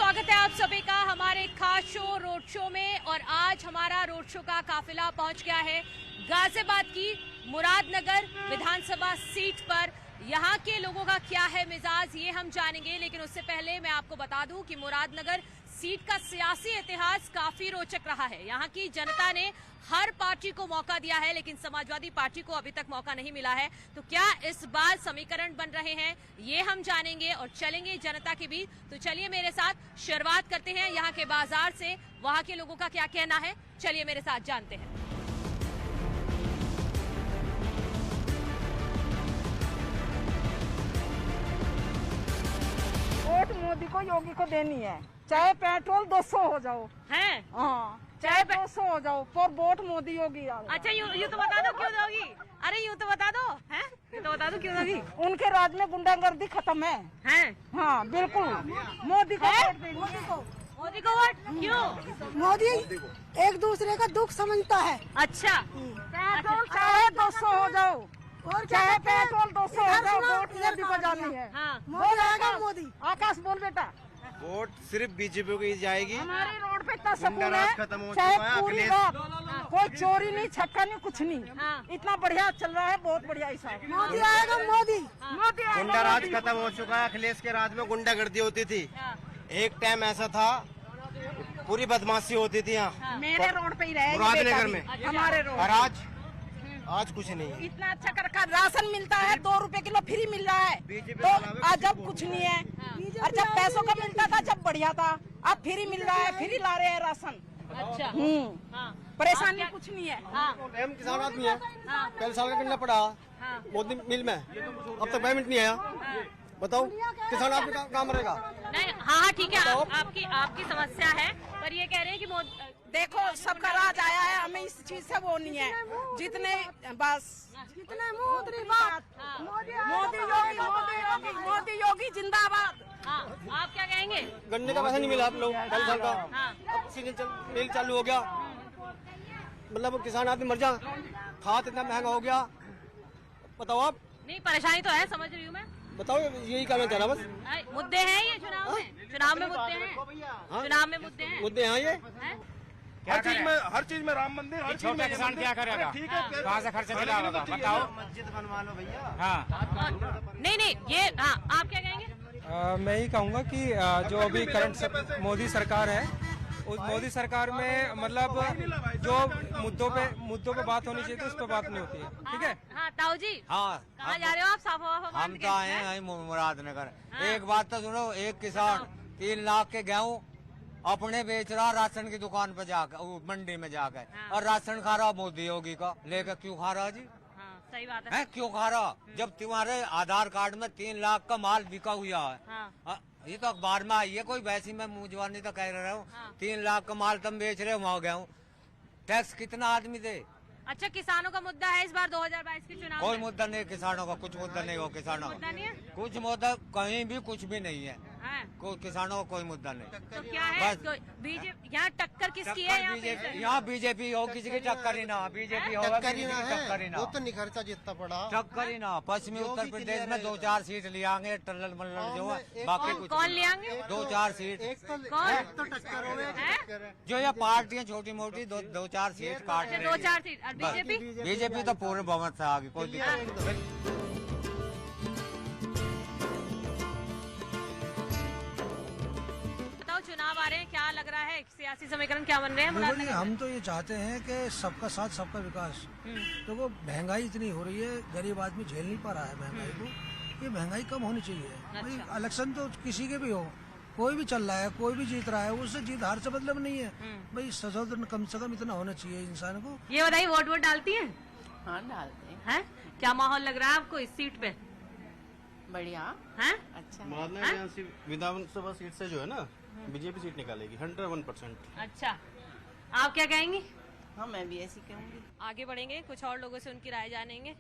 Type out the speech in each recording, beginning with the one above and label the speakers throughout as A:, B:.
A: स्वागत है आप सभी का हमारे खास शो रोड शो में। और आज हमारा रोड शो का काफिला पहुंच गया है गाजियाबाद की मुरादनगर विधानसभा सीट पर। यहाँ के लोगों का क्या है मिजाज ये हम जानेंगे, लेकिन उससे पहले मैं आपको बता दूं कि मुरादनगर सीट का सियासी इतिहास काफी रोचक रहा है। यहाँ की जनता ने हर पार्टी को मौका दिया है, लेकिन समाजवादी पार्टी को अभी तक मौका नहीं मिला है। तो क्या इस बार समीकरण बन रहे हैं ये हम जानेंगे और चलेंगे जनता के बीच। तो चलिए मेरे साथ शुरुआत करते हैं यहाँ के बाजार से, वहाँ के लोगों का क्या कहना है, चलिए मेरे साथ जानते हैं।
B: वोट मोदी को, योगी को देनी है, चाहे पेट्रोल 200 हो जाओ है, हाँ चाहे 200 हो जाओ, पर वोट मोदी योगी।
A: अच्छा यूँ तो बता दो क्यों दोगी? अरे यूँ तो बता दो, हैं? यूँ तो बता दो क्यों दोगी?
B: उनके राज में गुंडागर्दी खत्म है, हैं? हाँ बिल्कुल, मोदी को वोट देंगे।
A: मोदी को वोट क्यों?
C: मोदी एक दूसरे का दुख समझता है।
A: अच्छा
B: पेट्रोल चाहे 200 हो जाओ और चाहे पेट्रोल 200 हो जाओ, वोट मोदी को जानी है।
A: हाँ
C: मोदी आएगा, मोदी।
B: आकाश बोल बेटा।
D: वोट सिर्फ बीजेपी को ही जाएगी।
B: हमारे रोड पे इतना सुकून
D: गुंडाराज
B: है,
D: खत्म हो
B: चाहे
D: चुका है,
B: पूरी
D: अखिलेश
B: रात कोई चोरी नहीं, छक्का नहीं, कुछ नहीं।
A: हाँ।
B: इतना बढ़िया चल रहा है, बहुत बढ़िया हिसाब।
C: मोदी आएगा, मोदी।
B: मोदी आएगा,
D: गुंडाराज
B: मोदी।
D: खत्म हो चुका है। अखिलेश के राज में गुंडागर्दी होती थी। एक टाइम ऐसा था पूरी बदमाशी होती थी यहाँ
B: मेरे रोड पे ही रहेगी
D: मुरादनगर में,
B: हमारे रोड।
D: और आज कुछ नहीं है।
B: इतना अच्छा कर का राशन मिलता है, 2 रुपए किलो फ्री मिल रहा है,
D: बीजेपी
B: तो
D: वाला
B: आज जब कुछ नहीं है। और जब पैसों का मिलता था जब बढ़िया था, अब फ्री मिल रहा है, फ्री ला रहे हैं राशन।
A: अच्छा हाँ।
B: परेशानी कुछ नहीं है।
A: हाँ
D: हम किसान आदमी है,
A: हाँ।
D: कल साल का करना पड़ा
A: हाँ।
D: मोदी मिल में, अब तक पेमेंट नहीं आया। बताओ किसान आदमी का काम रहेगा?
A: नहीं हाँ ठीक है, आपकी समस्या है, पर ये कह रहे हैं कि
B: देखो सबका राज आया है, हमें इस चीज से वो नहीं है, जितने बस
C: जितने मोदी बात,
B: मोदी योगी, मोदी योगी, मोदी योगी जिंदाबाद।
A: हाँ आप क्या कहेंगे?
D: गन्ने का पैसा नहीं मिला आप लोग कल साल का,
A: हाँ।
D: अब सीजन मिल चालू हो गया, मतलब किसान आदमी मर जा, खाद इतना महंगा हो गया। बताओ आप।
A: नहीं परेशानी तो है, समझ रही हूँ मैं।
D: बताओ यही कहना चाह रहा बस।
A: मुद्दे हैं ये चुनाव में मुद्दे हैं, चुनाव में मुद्दे हैं,
D: मुद्दे हैं ये।
A: हैं?
E: हर चीज में राम मंदिर, हर चीज में
F: किसान क्या करेगा?
E: ठीक है,
F: कहाँ से खर्चा दिलाएगा? बताओ।
D: मस्जिद बनवा लो भैया।
F: हाँ
A: नहीं ये हाँ आप क्या कहेंगे?
G: मैं ही कहूँगा कि जो अभी करंट मोदी सरकार है, उस मोदी सरकार में मतलब जो मुद्दों पे बात होनी चाहिए थी उस पर बात नहीं होती है। ठीक है।
A: हाँ ताऊ जी,
H: हाँ,
A: कहाँ जा रहे हो आप? साफ हवा
H: हम तो आए हैं मुरादनगर। एक बात तो सुनो, एक किसान 3 लाख के गेहूं अपने बेच रहा राशन की दुकान पे जाकर, मंडी में जाकर, और राशन खा रहा मोदी योगी का लेकर। क्यों खा रहा जी?
A: हाँ सही बात
H: है क्यों खा रहा? जब तुम्हारे आधार कार्ड में 3 लाख का माल बिका हुआ है।
A: हाँ।
H: ये तो अखबार में आई है, कोई वैसी मैं मुँह जवानी तो कह रहा हूँ। 3 लाख का माल तुम बेच रहे हो, वहाँ गेहूँ टैक्स कितना आदमी दे?
A: अच्छा किसानों का मुद्दा है इस बार 2022 के चुनाव
H: कोई
A: में?
H: मुद्दा नहीं किसानों का, कुछ मुद्दा नहीं हो किसानों
A: मुद्दा नहीं है?
H: का, कुछ मुद्दा कहीं भी कुछ भी नहीं है।
A: हाँ।
H: कोई किसानों का कोई मुद्दा नहीं।
A: तो क्या है?
H: बस।
A: बीजेपी यहाँ टक्कर किसकी है?
H: यहाँ बीजेपी हो, किसी की टक्कर ही ना। बीजेपी होगा,
D: टक्कर ही ना है,
H: टक्कर ही ना,
D: वो तो नहीं खर्चा जितना पड़ा।
H: टक्कर ही ना। पश्चिमी उत्तर प्रदेश में 2-4 सीट ले आएंगे टल्लल मल्लल जो है, बाकी कुछ
A: कौन ले आएंगे?
H: 2-4 सीट।
A: कौन?
D: तो टक्कर हो
A: हैं?
H: जो ये पार्टियां छोटी मोटी 2-4 सीट काट
A: अच्छा
H: रही
A: 2-4 सीट। और बीजेपी?
H: बीजेपी तो पूर्ण बहुमत से आगे, कोई दिक्कत नहीं।
A: बताओ चुनाव आ रहे हैं, क्या लग रहा है, सियासी समीकरण क्या बन रहे हैं?
C: देखो जी, हम तो ये चाहते हैं कि सबका साथ सबका विकास। तो वो महंगाई इतनी हो रही है, गरीब आदमी झेल नहीं पा रहा है महंगाई को। ये महंगाई कम होनी चाहिए। भाई इलेक्शन तो किसी के भी हो, कोई भी चल रहा है, कोई भी जीत रहा है, उससे जीत हार से मतलब नहीं है। भाई सशस्त्र कम से कम इतना होना चाहिए इंसान को।
A: ये बताइए वोट डालती हैं?
I: हाँ डालते हैं।
A: हैं? क्या माहौल लग रहा है आपको इस सीट पे?
I: बढ़िया।
A: हैं?
I: अच्छा।
D: विधानसभा सीट से जो है ना, बीजेपी सीट निकालेगी 101%।
A: अच्छा आप क्या कहेंगी?
I: हाँ मैं भी ऐसी कहूँगी।
A: आगे बढ़ेंगे, कुछ और लोगों से उनकी राय जानेंगे।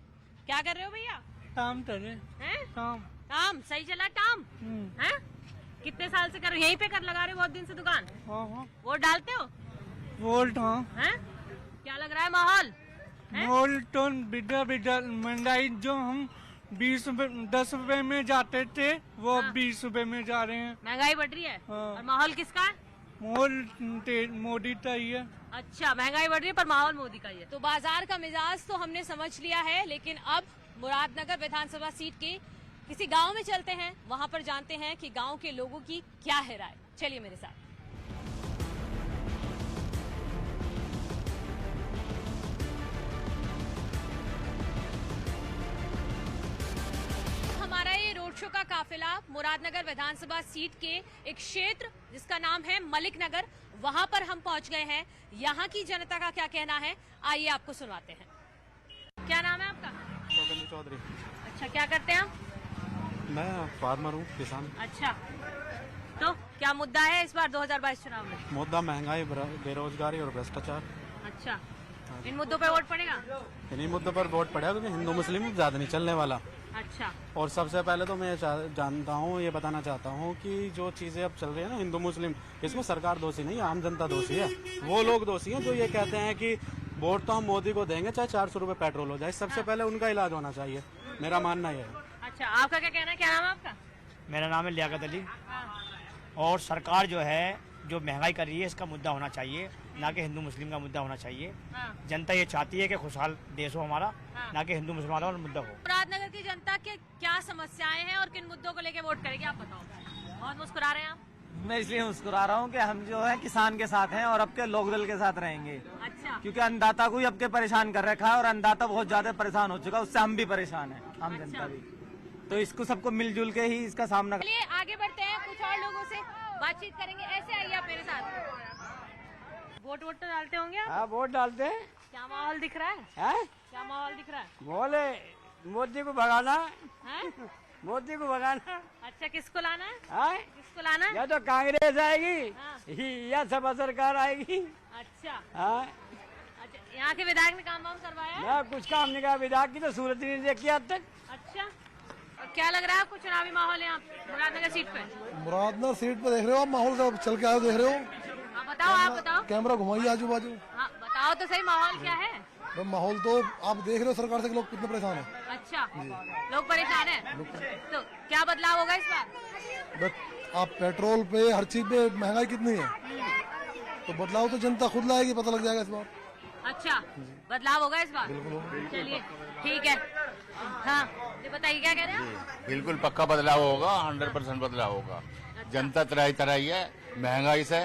A: क्या कर रहे हो भैया?
B: काम कर रहे
A: हैं?
B: काम।
A: काम सही चला काम? हैं? कितने साल से कर यहीं पे कर लगा रहे हो? बहुत दिन से दुकान? वोट डालते हो?
B: वोल्ट हाँ,
A: हैं? क्या लग रहा है माहौल?
B: वोल्ट तो बिटा महंगाई जो हम
J: 20 रुपए 10 रुपए में जाते थे, वो अब 20 रुपए में जा रहे हैं।
A: महंगाई बढ़ रही है। और माहौल किसका है?
J: मोदी का ही है।
A: अच्छा, महंगाई बढ़ रही है पर माहौल मोदी का ही है। तो बाजार का मिजाज तो हमने समझ लिया है, लेकिन अब मुरादनगर विधानसभा सीट के किसी गांव में चलते हैं, वहां पर जानते हैं कि गांव के लोगों की क्या है राय। चलिए मेरे साथ। हमारा ये रोड शो का काफिला मुरादनगर विधानसभा सीट के एक क्षेत्र जिसका नाम है मलिक नगर, वहां पर हम पहुंच गए हैं। यहाँ की जनता का क्या कहना है, आइए आपको सुनाते हैं। क्या नाम है आपका?
K: चौधरी।
A: अच्छा, क्या करते हैं आप?
K: मैं फार्मर हूँ, किसान।
A: अच्छा, तो क्या मुद्दा है इस बार 2022 चुनाव में?
K: मुद्दा महंगाई, बेरोजगारी और भ्रष्टाचार।
A: अच्छा, इन मुद्दों पे वोट पड़ेगा?
K: इन्हीं मुद्दों पर वोट पड़ेगा, क्योंकि हिंदू मुस्लिम ज्यादा नहीं चलने वाला।
A: अच्छा।
K: और सबसे पहले तो मैं जानता हूँ, ये बताना चाहता हूँ कि जो चीजें अब चल रही है ना हिंदू मुस्लिम, इसमें सरकार दोषी नहीं है, आम जनता दोषी है। वो लोग दोषी हैं जो ये कहते हैं कि वोट तो हम मोदी को देंगे चाहे 400 रुपए पेट्रोल हो जाए। सबसे पहले उनका इलाज होना चाहिए, मेरा मानना यह है।
A: अच्छा, आपका क्या कहना है? क्या नाम है आपका?
L: मेरा नाम है लियाकत अली। और सरकार जो है जो महंगाई कर रही है, इसका मुद्दा होना चाहिए, ना कि हिंदू मुस्लिम का मुद्दा होना चाहिए। जनता ये चाहती है कि खुशहाल देश हो हमारा, ना कि हिंदू मुसलमानों का मुद्दा हो।
A: मुरादनगर की जनता के क्या समस्याएं हैं और किन मुद्दों को लेकर वोट करेगी, आप बताओ। बहुत मुस्कुरा रहे हैं आप।
M: मैं इसलिए मुस्कुरा रहा हूँ कि हम जो है किसान के साथ हैं और अब के लोकदल के साथ रहेंगे।
A: अच्छा।
M: क्योंकि अन्नदाता को ही अब के परेशान कर रखा है और अन्नदाता बहुत ज्यादा परेशान हो चुका, उससे हम भी परेशान हैं, आम जनता भी। तो इसको सबको मिलजुल के ही इसका सामना।
A: चलिए आगे बढ़ते हैं, कुछ और लोगों से बातचीत करेंगे। ऐसे आइए आप मेरे साथ। वोट तो डालते होंगे आप?
N: हाँ, वोट डालते हैं।
A: क्या माहौल दिख रहा है? क्या माहौल दिख रहा है?
N: बोले मोदी को भगाना
A: है।
N: मोदी को भगाना।
A: अच्छा, किसको लाना है? किसको लाना है?
N: या तो कांग्रेस आएगी या सपा सरकार आएगी।
A: अच्छा।
N: अच्छा,
A: यहाँ के विधायक ने काम करवाया है?
N: ना, कुछ काम नहीं करा विधायक की, तो सूरत ही नहीं देखी आज तक।
A: अच्छा, और क्या लग रहा है आपको चुनावी माहौल यहाँ मुरादनगर सीट पे?
O: मुरादनगर सीट पे देख रहे हो आप, माहौल का चल के आए देख रहे हो?
A: बताओ, आप बताओ।
O: कैमरा घुमाइए आजू बाजू।
A: हाँ, बताओ तो सही, माहौल क्या है?
O: माहौल तो आप देख रहे हो सरकार से लोग कितने परेशान हैं।
A: अच्छा, लोग परेशान हैं। तो क्या बदलाव होगा इस बार?
O: आप पेट्रोल पे हर चीज पे महंगाई कितनी है, तो बदलाव तो जनता खुद लाएगी, पता लग जाएगा इस बार।
A: अच्छा, बदलाव होगा इस बार? चलिए ठीक है। हाँ, ये बताइए क्या कह रहे हैं?
P: बिल्कुल पक्का बदलाव होगा, 100% बदलाव होगा। अच्छा। जनता तराई है, महंगाई से,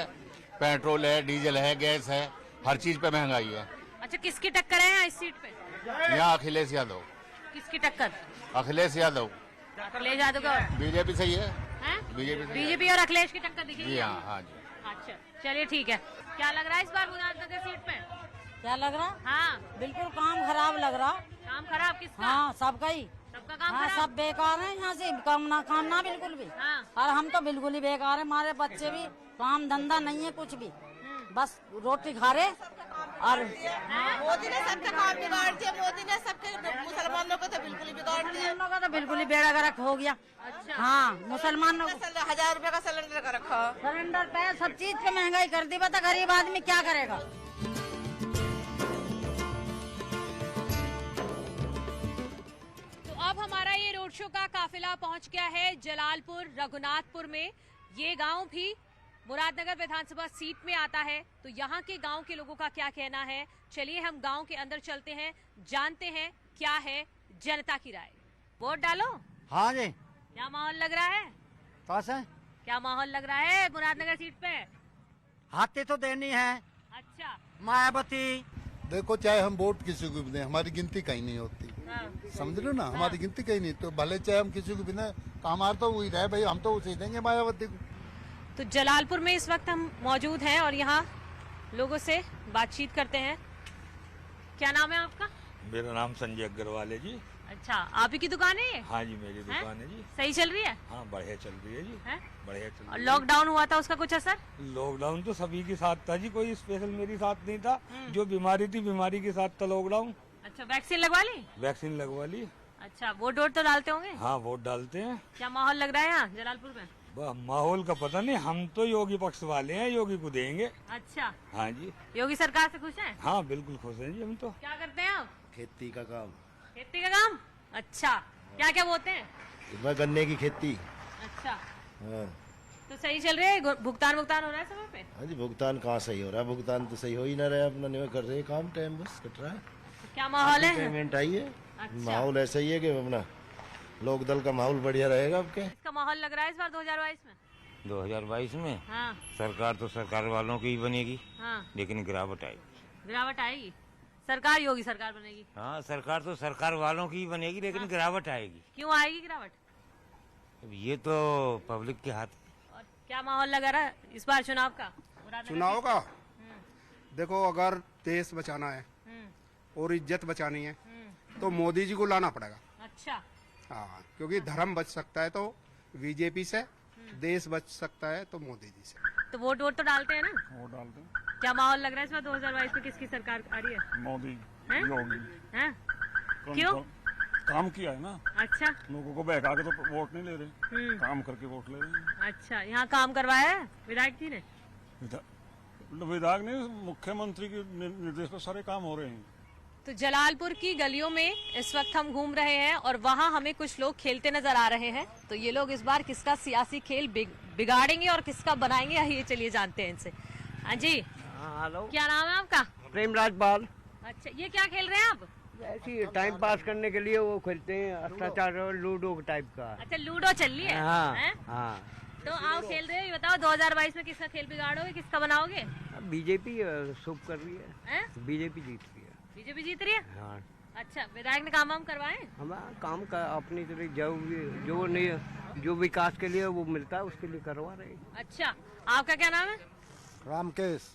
P: पेट्रोल है, डीजल है, गैस है, हर चीज पे महंगाई है।
A: अच्छा, किसकी टक्कर है यहाँ इस सीट पे?
P: यहाँ अखिलेश यादव।
A: किसकी टक्कर?
P: अखिलेश यादव।
A: अखिलेश यादव का?
P: बीजेपी सही है।
A: बीजेपी और अखिलेश की टक्कर दिखी?
P: जी हाँ, हाँ जी।
A: अच्छा, चलिए ठीक है। क्या लग रहा है इस बार मुरादनगर सीट पे?
Q: क्या लग रहा?
A: हाँ,
Q: बिल्कुल काम खराब लग रहा।
A: काम खराब किसका?
Q: हाँ, सबका ही।
A: सबका काम
Q: हाँ,
A: खराब?
Q: सब बेकार है यहाँ से, काम ना बिल्कुल भी।
A: हाँ।
Q: और हम तो बिल्कुल ही बेकार है, हमारे बच्चे भी, काम धंधा नहीं है कुछ भी, बस रोटी खा रहे। और
I: मोदी ने सबका काम बिगाड़ दिया, मोदी ने सबके मुसलमानों को तो बिल्कुल ही बिगाड़ दिया।
Q: मुसलमानों का तो बिल्कुल ही बेड़ा गर्क हो गया।
I: अच्छा।
Q: हाँ, मुसलमानों को
I: 1000 रुपए का सिलेंडर का रखा,
Q: सिलेंडर पे सब चीज पे महंगाई कर दी, बता गरीब आदमी क्या करेगा।
A: तो अब हमारा ये रोड शो का काफिला पहुंच गया है जलालपुर रघुनाथपुर में। ये गांव भी मुरादनगर विधानसभा सीट में आता है, तो यहाँ के गांव के लोगों का क्या कहना है, चलिए हम गांव के अंदर चलते हैं, जानते हैं क्या है जनता की राय। वोट डालो।
R: हाँ जी।
A: क्या माहौल लग रहा है? क्या माहौल लग रहा है मुरादनगर सीट पे?
R: हाथी तो देनी है।
A: अच्छा।
R: मायावती।
S: देखो, चाहे हम वोट किसी को भी दें, हमारी गिनती कहीं नहीं होती। समझ लो ना, हमारी गिनती कहीं नहीं, तो भले चाहे हम किसी को भी दें, हमारा तो वही रहे भाई, हम तो उसे देंगे मायावती को।
A: तो जलालपुर में इस वक्त हम मौजूद हैं और यहाँ लोगों से बातचीत करते हैं। क्या नाम है आपका?
T: मेरा नाम संजय अग्रवाल है जी।
A: अच्छा, आप ही की दुकान है ये?
T: हाँ जी, मेरी दुकान है जी।
A: सही चल रही है?
T: हाँ, बढ़िया चल रही है जी। बढ़िया चल रही है।
A: और लॉकडाउन हुआ था, उसका कुछ असर?
T: लॉकडाउन तो सभी के साथ था जी, कोई स्पेशल मेरे साथ नहीं था। जो बीमारी थी, बीमारी के साथ था लॉकडाउन।
A: अच्छा, वैक्सीन लगवा ली?
T: वैक्सीन लगवा ली।
A: अच्छा, वोट तो डालते होंगे?
T: हाँ, वोट डालते हैं।
A: क्या माहौल लग रहा है यहाँ जलालपुर में?
T: माहौल का पता नहीं, हम तो योगी पक्ष वाले हैं, योगी को देंगे।
A: अच्छा।
T: हाँ जी।
A: योगी सरकार से खुश हैं?
T: हाँ, बिल्कुल खुश हैं जी हम तो।
A: क्या करते हैं आप?
S: खेती का काम।
A: खेती का काम? अच्छा, क्या क्या बोते हैं?
U: मैं गन्ने की खेती।
A: अच्छा,
U: हाँ।
A: तो सही चल रहे हैं? भुगतान हो रहा है समय पे?
U: हाँ जी, भुगतान कहाँ सही हो रहा है? भुगतान तो सही हो ही ना रहा है, अपना नहीं कर रहे काम, टाइम बस कट रहा है।
A: तो क्या माहौल है?
U: पेमेंट आई है।
A: अच्छा।
U: माहौल ऐसा ही है कि अपना लोक दल का माहौल बढ़िया रहेगा। अब क्या
A: इसका माहौल लग रहा है इस बार 2022 में?
F: 2022 में
A: हाँ।
F: सरकार तो सरकार वालों की ही बनेगी।
A: हाँ।
F: लेकिन गिरावट आएगी।
A: गिरावट आएगी? सरकार योगी सरकार बनेगी?
F: हाँ, सरकार तो सरकार वालों की ही बनेगी, लेकिन
A: हाँ।
F: गिरावट आएगी।
A: क्यों आएगी गिरावट?
F: अब ये तो पब्लिक के हाथ।
A: और क्या माहौल लगा रहा है इस बार चुनाव का?
E: चुनाव का देखो, अगर देश बचाना है और इज्जत बचानी है तो मोदी जी को लाना पड़ेगा।
A: अच्छा।
E: हाँ, क्योंकि धर्म बच सकता है तो बीजेपी से, देश बच सकता है तो मोदी जी से।
A: तो वोट तो डालते हैं ना?
E: वोट डालते हैं।
A: क्या माहौल लग रहा है इस बार 2022 में? किसकी सरकार आ रही है?
E: मोदी
A: हैं?
E: योगी।
A: हैं? क्यों?
E: काम किया है ना।
A: अच्छा।
E: लोगों को बहका के तो वोट नहीं ले रहे, काम करके वोट ले रहे हैं।
A: अच्छा, यहाँ काम करवाया है विधायक जी ने?
E: विधायक ने, मुख्यमंत्री के निर्देश पर सारे काम हो रहे हैं।
A: तो जलालपुर की गलियों में इस वक्त हम घूम रहे हैं और वहाँ हमें कुछ लोग खेलते नजर आ रहे हैं। तो ये लोग इस बार किसका सियासी खेल बिगाड़ेंगे और किसका बनाएंगे, ये चलिए जानते हैं इनसे। हाँ जी।
N: हेलो,
A: क्या नाम है आपका?
N: प्रेमराज बाल।
A: अच्छा, ये क्या खेल रहे हैं आप?
N: ऐसी टाइम पास करने के लिए वो खेलते हैं, अष्टाचार और लूडो टाइप का।
A: अच्छा, लूडो चल रही है?
N: हाँ,
A: है?
N: हाँ।
A: तो आओ खेल रहे हो, ये बताओ 2022 में किसका खेल बिगाड़ोगे, किसका बनाओगे?
N: बीजेपी शुभ कर रही है, बीजेपी जीत रही है।
A: बीजेपी जीत रही है?
N: हाँ।
A: अच्छा, विधायक ने काम वाम करवाए?
N: हमारा काम का अपनी तरह जो नहीं, जो विकास के लिए वो मिलता है उसके लिए करवा रहे हैं।
A: अच्छा, आपका क्या नाम है?
O: रामकेश।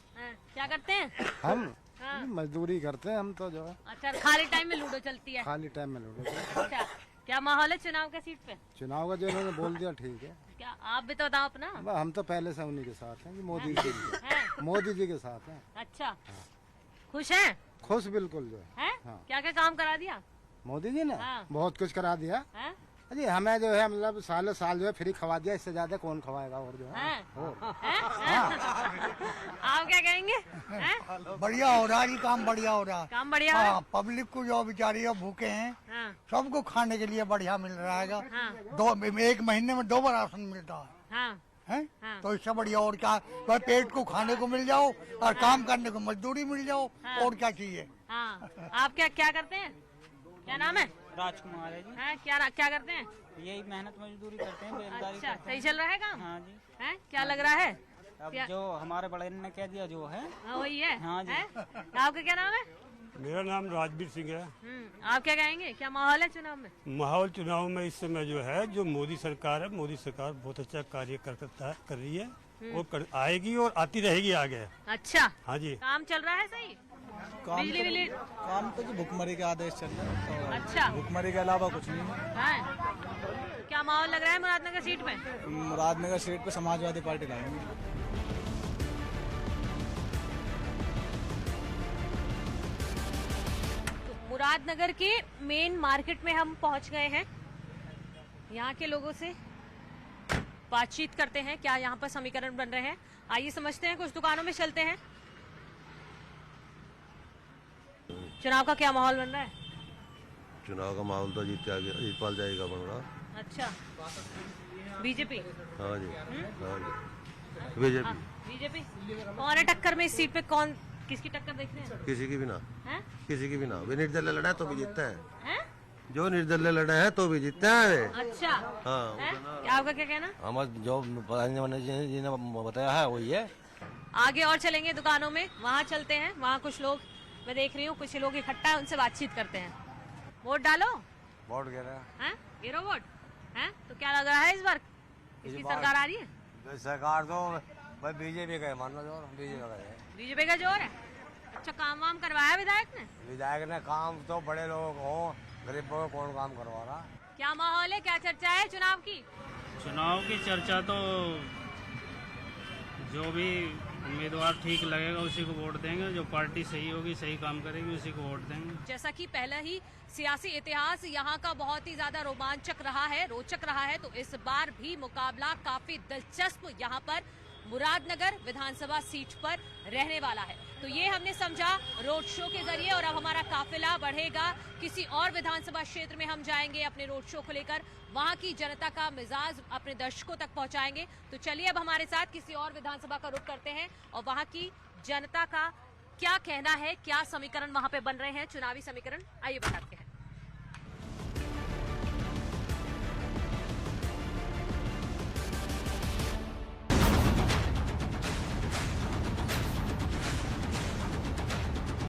A: क्या करते हैं?
O: हम
A: हाँ।
O: मजदूरी करते हैं हम तो जो है।
A: अच्छा, खाली टाइम में लूडो चलती है?
O: खाली टाइम में लूडो।
A: अच्छा, क्या माहौल है चुनाव का सीट पे?
O: चुनाव का जो इन्होंने बोल दिया ठीक है।
A: क्या आप भी तो बताओ अपना।
O: हम तो पहले से उन्हीं के साथ हैं, मोदी जी के, मोदी जी के साथ हैं।
A: अच्छा, खुश हैं?
O: खुश बिल्कुल जो
A: है।
O: हाँ।
A: क्या क्या काम करा दिया
O: मोदी जी ने?
A: हाँ।
O: बहुत कुछ करा दिया जी हमें, जो है मतलब सालों साल जो है फ्री खवा दिया, इससे ज्यादा कौन खवाएगा और जो है।
A: आप क्या कहेंगे?
R: बढ़िया हो रहा है, काम बढ़िया हो रहा है।
A: काम बढ़िया।
R: हाँ, पब्लिक को जो बेचारी है भूखे हैं, सबको खाने के लिए बढ़िया मिल रहा है। एक महीने में 2 बार राशन मिलता है। तो इससे बढ़िया और क्या, तो पेट को खाने को मिल जाओ और काम करने को मजदूरी मिल जाओ, और क्या चाहिए।
A: आप क्या करते हैं? क्या नाम है?
V: राजकुमार है जी।
A: क्या करते हैं?
V: यही मेहनत मजदूरी करते हैं, बेरोजगारी।
A: अच्छा, सही चल रहा है काम?
V: हाँ जी।
A: है? क्या लग रहा है?
V: अब जो हमारे बड़े ने कह दिया जो है
A: वही है।
V: हाँ जी।
A: आपका क्या नाम है?
W: मेरा नाम राजवीर सिंह है।
A: आप क्या कहेंगे, क्या माहौल है चुनाव में?
W: माहौल चुनाव में इस समय जो है, जो मोदी सरकार है, मोदी सरकार बहुत अच्छा कार्य कर रही है और आएगी और आती रहेगी आगे।
A: अच्छा।
W: हाँ जी।
A: काम चल रहा है सही? बिजली
X: काम तो भुखमरी के आदेश चल रहे हैं।
A: अच्छा,
X: भुखमरी के अलावा कुछ नहीं है।
A: तो क्या माहौल लग रहा है मुरादनगर सीट पे?
X: मुरादनगर सीट पे समाजवादी पार्टी लाएंगे।
A: तो मुरादनगर के मेन मार्केट में हम पहुंच गए हैं। यहाँ के लोगों से बातचीत करते हैं, क्या यहाँ पर समीकरण बन रहे हैं। आइए समझते हैं, कुछ दुकानों में चलते हैं। चुनाव का क्या माहौल बन रहा है?
Y: चुनाव का माहौल तो जीतपाल जाएगा बन रहा।
A: अच्छा, बीजेपी?
Y: हाँ जी, हाँ जी, बीजेपी।
A: कौन है टक्कर में इस सीट पे? कौन, किसकी टक्कर देख रहे हैं?
Y: किसी की भी ना
A: है?
Y: किसी की भी ना। वे निर्दलीय लड़ा है तो भी जीतते हैं। जो निर्दलीय लड़ा है तो भी जीतते हैं।
A: अच्छा।
Y: हाँ।
A: आपका क्या कहना?
Y: हमारे जो प्रधानमंत्री जी ने बताया है वही है।
A: आगे और चलेंगे दुकानों में, वहाँ चलते हैं। वहाँ कुछ लोग मैं देख रही हूँ, कुछ लोग इकट्ठा है, उनसे बातचीत करते हैं। वोट डालो।
U: वोट गिरा
A: है? गिरो वोट है? तो क्या लग रहा है इस बार किसकी सरकार आ रही है?
U: सरकार तो भाई बीजेपी का है, मानना जोर
A: बीजेपी का जोर है। अच्छा, काम वाम करवाया विधायक ने?
U: विधायक ने काम तो बड़े लोगों को, गरीबों को कौन काम करवा रहा।
A: क्या माहौल है, क्या चर्चा है चुनाव की?
V: चुनाव की चर्चा तो जो भी उम्मीदवार ठीक लगेगा उसी को वोट देंगे, जो पार्टी सही होगी, सही काम करेगी, उसी को वोट देंगे।
A: जैसा कि पहले ही सियासी इतिहास यहाँ का बहुत ही ज्यादा रोमांचक रहा है, रोचक रहा है, तो इस बार भी मुकाबला काफी दिलचस्प यहाँ पर मुरादनगर विधानसभा सीट पर रहने वाला है। तो ये हमने समझा रोड शो के जरिए, और अब हमारा काफिला बढ़ेगा, किसी और विधानसभा क्षेत्र में हम जाएंगे अपने रोड शो को लेकर, वहां की जनता का मिजाज अपने दर्शकों तक पहुंचाएंगे। तो चलिए अब हमारे साथ किसी और विधानसभा का रुख करते हैं और वहां की जनता का क्या कहना है, क्या समीकरण वहां पे बन रहे हैं, चुनावी समीकरण, आइए बताते हैं।